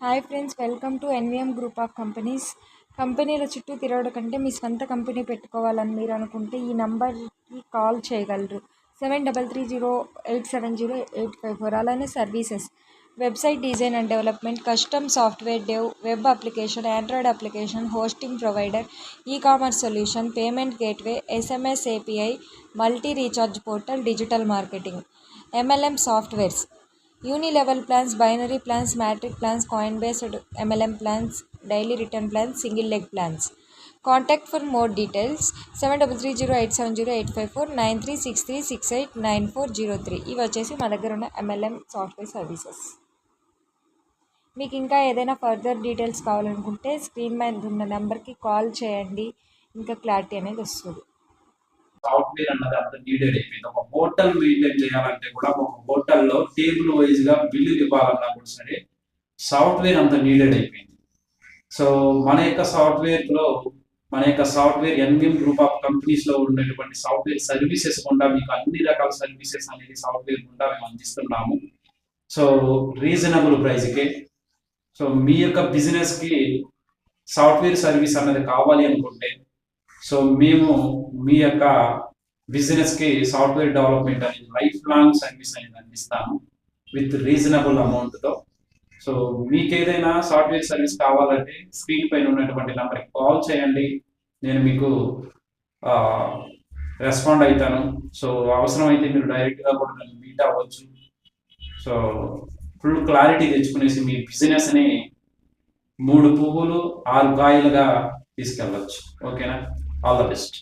Hi friends, welcome to NVM group of companies. కంపెనీల చుట్టూ తిరగడం కంటే మీ స్వంత కంపెనీ పెట్టుకోవాలని మీరు అనుకుంటే ఈ నంబర్కి కాల్ చేయగలరు. 7330870854. అలానే services, website design and development, custom software dev, web application, android application, hosting provider, ecommerce solution, payment gateway, SMS API, multi recharge portal, digital marketing, MLM softwares, unilevel plans, binary plans, matrix plans, coin based MLM plans, daily return plans, single leg plans. Contact for more details 7330870854, 9363689403. ఇవి వచ్చేసి మా దగ్గర ఉన్న MLM software services. మీకు ఇంకా ఏదైనా further details కావాలనుకుంటే screen మీద ఉన్న నెంబర్కి కాల్ చేయండి, ఇంకా క్లారిటీ అనేది వస్తుంది. సాఫ్ట్వేర్ అన్నది అంత నీడెడ్ అయిపోయింది. ఒక హోటల్ మెయింటైన్ చేయాలంటే కూడా ఒక హోటల్లో టేబుల్ వైజ్ గా బిల్లు ఇవ్వాలన్నా కూడా సరే సాఫ్ట్వేర్ అంత నీడెడ్ అయిపోయింది. సో మన యొక్క software NVM group of companies లో ఉన్నటువంటి సాఫ్ట్వేర్ సర్వీసెస్ గుండా మీకు అన్ని రకాల సర్వీసెస్ అనేది సాఫ్ట్వేర్ గుండా మేము అందిస్తున్నాము. సో రీజనబుల్ ప్రైస్కే. సో మీ యొక్క బిజినెస్ కి సాఫ్ట్వేర్ సర్వీస్ అన్నది కావాలి అనుకుంటే సో మేము మీ యొక్క బిజినెస్కి సాఫ్ట్వేర్ డెవలప్మెంట్ అనేది లైఫ్ లాంగ్ సర్వీస్ అనేది అందిస్తాము విత్ రీజనబుల్ అమౌంట్తో. సో మీకు ఏదైనా సాఫ్ట్వేర్ సర్వీస్ కావాలంటే స్క్రీన్ పైన ఉన్నటువంటి నెంబర్కి కాల్ చేయండి, నేను మీకు రెస్పాండ్ అవుతాను. సో అవసరమైతే మీరు డైరెక్ట్గా కూడా నన్ను మీట్ అవ్వచ్చు. సో ఫుల్ క్లారిటీ తెచ్చుకునేసి మీ బిజినెస్ని 3 పువ్వులు 6 కాయలుగా తీసుకెళ్ళవచ్చు. ఓకేనా? All the best.